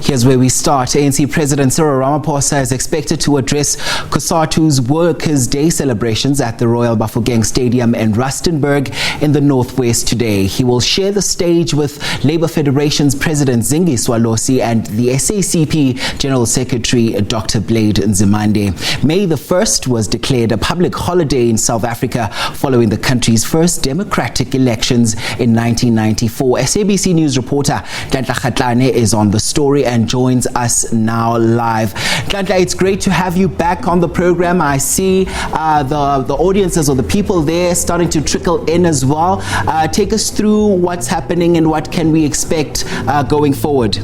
Here's where we start. ANC President Cyril Ramaphosa is expected to address Cosatu's Workers' Day celebrations at the Royal Bafokeng Stadium in Rustenburg in the northwest today. He will share the stage with Labour Federation's President Zingiswa Losi and the SACP General Secretary Dr. Blade Nzimande. May the 1st was declared a public holiday in South Africa following the country's first democratic elections in 1994. SABC News reporter Ntlanhla Kgatlane is on the story and joins us now live. Ntlanhla, it's great to have you back on the program. I see the audiences or the people there starting to trickle in as well. Take us through what's happening and what can we expect going forward.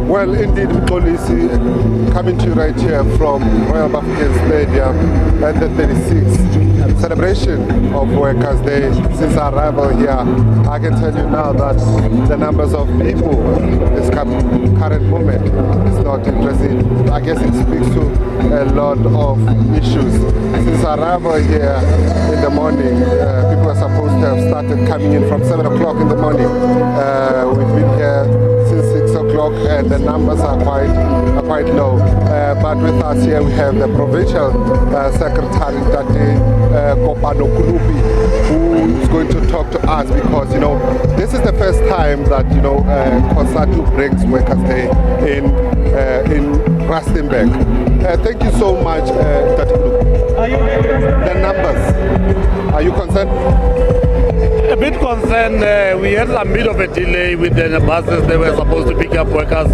Well, indeed, Mkolisi, coming to you right here from Royal Bafokeng Stadium at the 36th celebration of Workers' Day. Since our arrival here, I can tell you now that the numbers of people in this current moment is not impressive. I guess it speaks to a lot of issues. Since our arrival here in the morning, people are supposed to have started coming in from 7 o'clock in the morning. We've been here since 6 o'clock and the numbers are quite low. But with us here we have the Provincial Secretary Cosatu, who is going to talk to us because, this is the first time that, Cosatu brings Workers' Day in Rustenburg. Thank you so much, The numbers, are you concerned? A bit concerned. We had a bit of a delay with the buses. They were supposed to pick up workers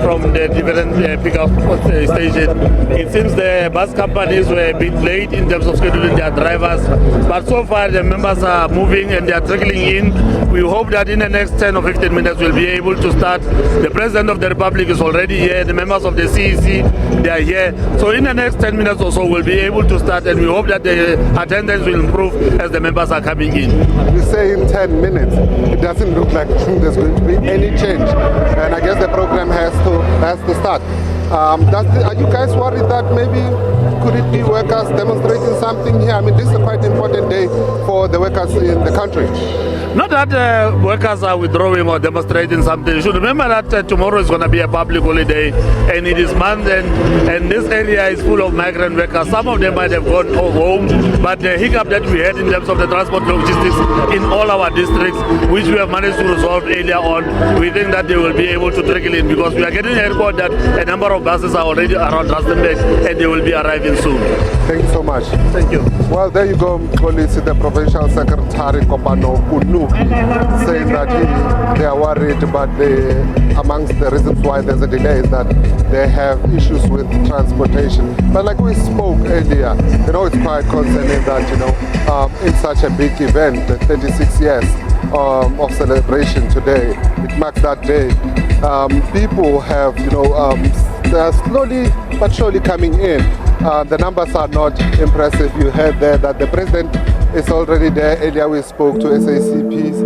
from the different pickup stations. It seems the bus companies were a bit late in terms of scheduling their drivers, but so far the members are moving and they are trickling in. We hope that in the next 10 or 15 minutes we'll be able to start. The President of the Republic is already here. The members of the CEC, they are here. So in the next 10 minutes or so we'll be able to start, and we hope that the attendance will improve as the members are coming in. You say in 10 minutes, it doesn't look like there's going to be any change, and I guess the program has to start. Are you guys worried that maybe could it be workers demonstrating something here? I mean, this is a quite important day for the workers in the country. Not that workers are withdrawing or demonstrating something. You should remember that tomorrow is going to be a public holiday and it is Monday, and this area is full of migrant workers. Some of them might have gone home, but the hiccup that we had in terms of the transport logistics in all our districts, which we have managed to resolve earlier on, we think that they will be able to trickle in because we are getting a report that a number of buses are already around Rustenburg and they will be arriving soon. Thank you so much. Thank you. Well, there you go, Police, the Provincial Secretary Cosatu, saying that they are worried, but amongst the reasons why there's a delay is that they have issues with transportation. But like we spoke earlier, it's quite concerning that, in such a big event, the 36 years of celebration today, it marks that day. People have, they are slowly but surely coming in. The numbers are not impressive. You heard there that the President is already there. Earlier we spoke to SACP's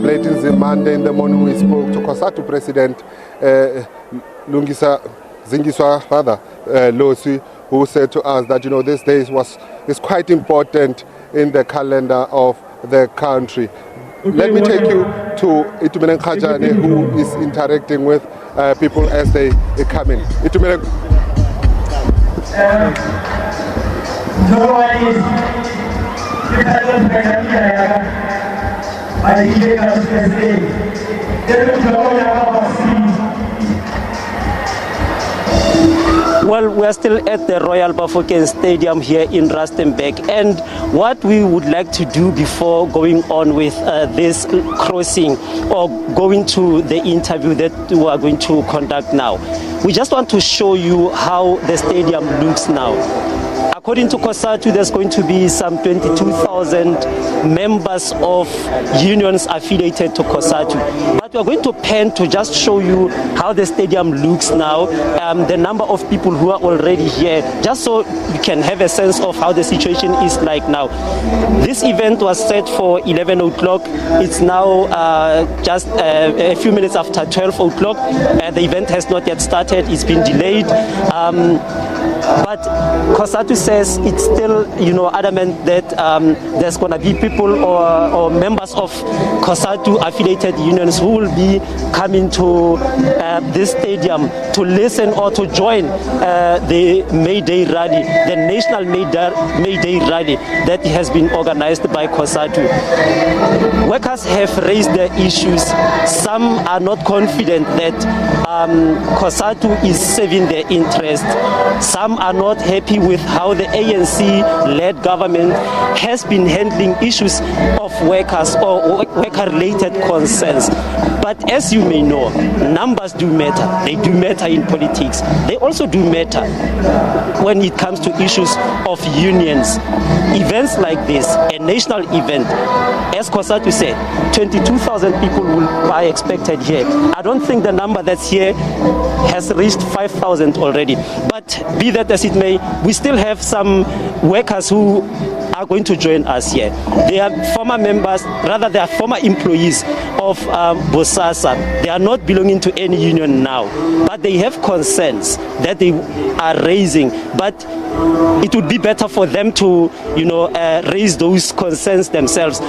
Blade Nzimande. In the morning we spoke to Cosatu President Zingiswa Losi, who said to us that this day is quite important in the calendar of the country. Let me take you to Nzimande Kgatlane, who is interacting with people as they come in. Well, we are still at the Royal Bafokeng Stadium here in Rustenburg, and what we would like to do before going on with this crossing or going to the interview that we are going to conduct now, we just want to show you how the stadium looks now. According to Cosatu, there's going to be some 22,000 members of unions affiliated to Cosatu. But we're going to pan to just show you how the stadium looks now, the number of people who are already here, just so you can have a sense of how the situation is like now. This event was set for 11 o'clock. It's now just a few minutes after 12 o'clock. The event has not yet started. It's been delayed. But Cosatu says it's still, adamant that there's going to be people or members of Cosatu affiliated unions who will be coming to this stadium to listen or to join the May Day rally, the national May Day rally that has been organized by Cosatu. Workers have raised their issues. Some are not confident that Cosatu is serving their interest. Some are not happy with how the ANC-led government has been handling issues of workers or worker-related concerns. But as you may know, numbers do matter. They do matter in politics. They also do matter when it comes to issues of unions. Events like this, a national event, as Cosatu said, 22,000 people are expected here. I don't think the number that's here has reached 5,000 already. But be that as it may, we still have some workers who are going to join us here. They are former members, rather they are former employees of Bosasa. They are not belonging to any union now, but they have concerns that they are raising. But it would be better for them to, raise those concerns themselves.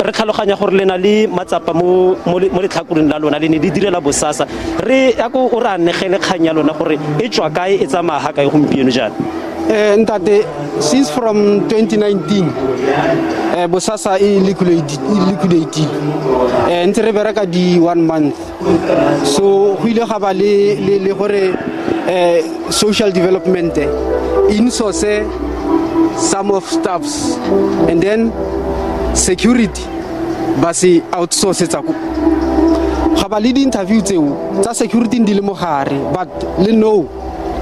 Re tlhaloganya gore le na le matsapa mo letlhakoreng la lona le ne di direla Bosasa re ya go o ra negele kganya lona gore e tswa kae e tsamaya ha kae gompieno jana. Ntate, since from 2019 Bosasa e liquidated ntse re bereka di 1 month, so go ile ga ba le gore social development in source some of staffs and then security basi outsource tsa go ga ba le di interview tseo tsa security di le mo gare, but le no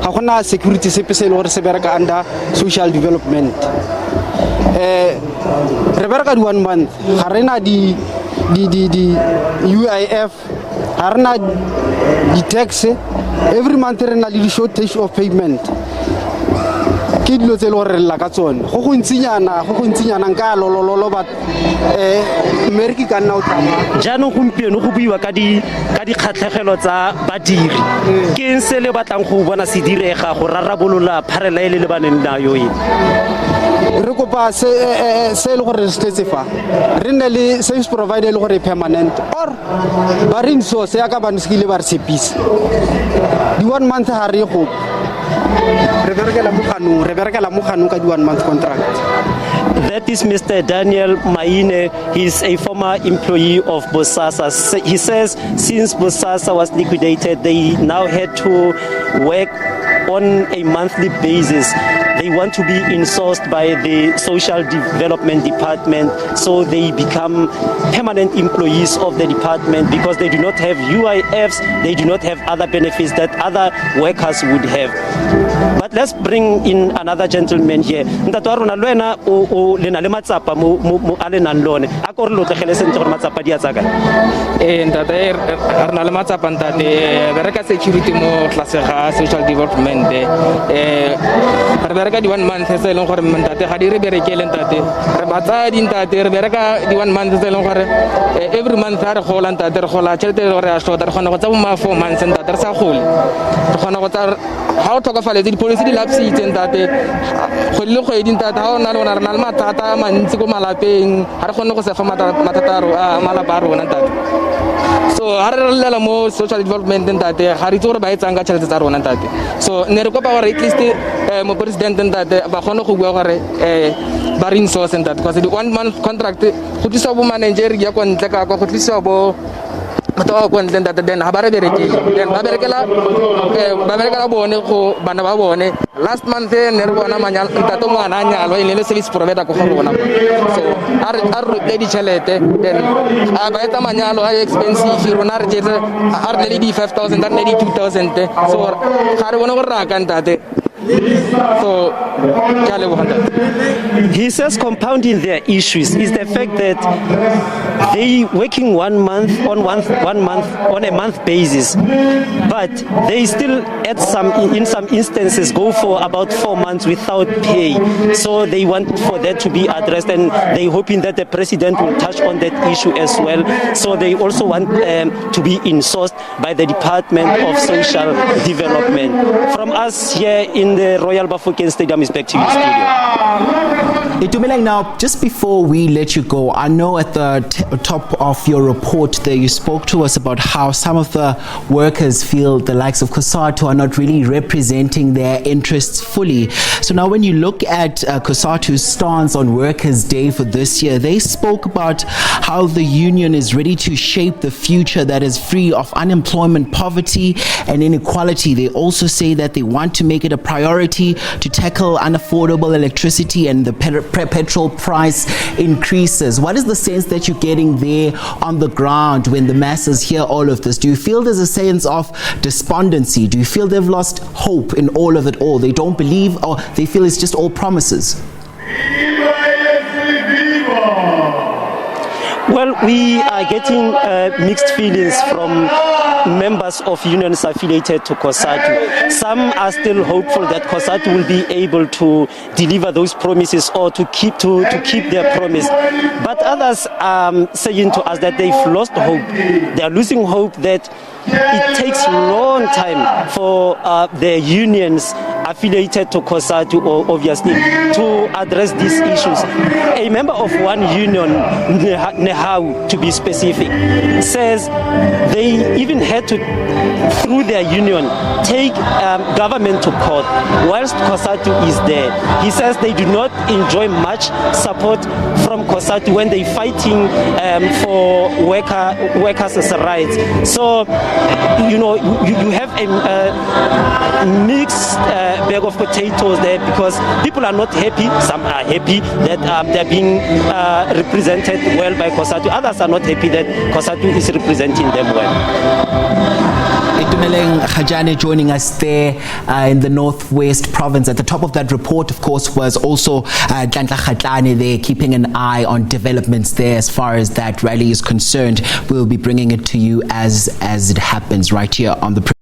ga gona security sepe se le gore se bereka under social development. Re bereka di 1 month ga rena di UIF, ga rena di tax, every month rena le di shortage of payment. Ke dilo tse le gore re la ka tsone go go ntsinyana nka lololo, but America ka nna o tsamaya jaanong gompieno go buiwa ka dikgatlhegelo tsa badiri. Ke eng se le batlang go bona se direga go rarabolola pharela e le baneng nayo e? re kopa se le gore re stetse fa re nne le service provider le gore permanent or ba re insource ya ka ba nskile ba re sepisa di 1 month ha re go re berekela mo ganong ka di 1 month contract. That is Mr. Daniel Maine. He's a former employee of Bosasa. He says since Bosasa was liquidated, they now had to work on a monthly basis. They want to be insourced by the Social Development Department, so they become permanent employees of the department because they do not have UIFs, they do not have other benefits that other workers would have. But let's bring in another gentleman here. Ntatwarona lwena o lena le matsapa mo ale nan lone. A ko re lotlegele sentse gore matsapa di a tsaka. Ntate re na le matsapa ntate bereka security mo tlase ga social development. Re bereka di 1 month se leng gore ntate ga di re berekele ntate. Re batsa di ntate re bereka di 1 month se leng gore every month re gola ntate re gola tšhelete le gore a shota re gona go tsa bo ma 4 months ntate re sa gole. Re gona go tsa ha o tlhokafaletse di policy di lapsitse ntate go le go eding ntate ha o na le ona re na le mathata a mantsi go malapeng ha re gone go se fa matataro a malapa a rona ntate. So ha re lela mo social development ntate ga re itse gore ba etsang ka tšhelete tsa rona ntate. So ne re kopa gore at least mo president ntate ba gone go bua gore ba re insource ntate because the 1 month contract go tlisa bo manager ya kwa ntle ka go tlisa bo motho go ntle ntate then ha ba re berekile then ba berekela bone go bana ba bone last month ne re bona manyalo ntate mo ana nyalo e le service provider go rona. So are le di chelete then a ba etsa manyalo a expensive rona re jetse are le di 5,000 are le di 2,000 so ga re bona go raka ntate So, ke a leboga ntate. He says compounding their issues is the fact that they working 1 month on a month basis, but they still in some instances go for about 4 months without pay. So they want for that to be addressed, and they hoping that the president will touch on that issue as well. So they also want to be insourced by the Department of Social Development. From us here in the Royal Bafokeng Stadium, is back to you, studio. Itumeleng, now, just before we let you go, I know at the top of your report there you spoke to us about how some of the workers feel the likes of Cosatu are not really representing their interests fully. So now when you look at Cosatu's stance on Workers' Day for this year, they spoke about how the union is ready to shape the future that is free of unemployment, poverty and inequality. They also say that they want to make it a priority to tackle unaffordable electricity and the petrol price increases. What is the sense that you're getting there on the ground when the masses hear all of this? Do you feel there's a sense of despondency? Do you feel they've lost hope in all of it all? They don't believe, or they feel it's just all promises? Well, we are getting mixed feelings from members of unions affiliated to Cosatu. Some are still hopeful that Cosatu will be able to deliver those promises or to keep their promise. But others are saying to us that they've lost hope. They are losing hope that it takes a long time for the unions affiliated to Cosatu, obviously, to address these issues. A member of one union, Nehau to be specific, says they even had to, through their union, take government to court whilst Cosatu is there. He says they do not enjoy much support from Cosatu when they're fighting for workers' rights. So, you know, you have a mixed bag of potatoes there, because people are not happy. Some are happy that they're being represented well by Cosatu. Others are not happy that Cosatu is representing them well. Itumeleng Khajane joining us there in the Northwest Province. At the top of that report, of course, was also Dlantla Khatlane there, keeping an eye on developments there as far as that rally is concerned. We'll be bringing it to you as it happens right here on the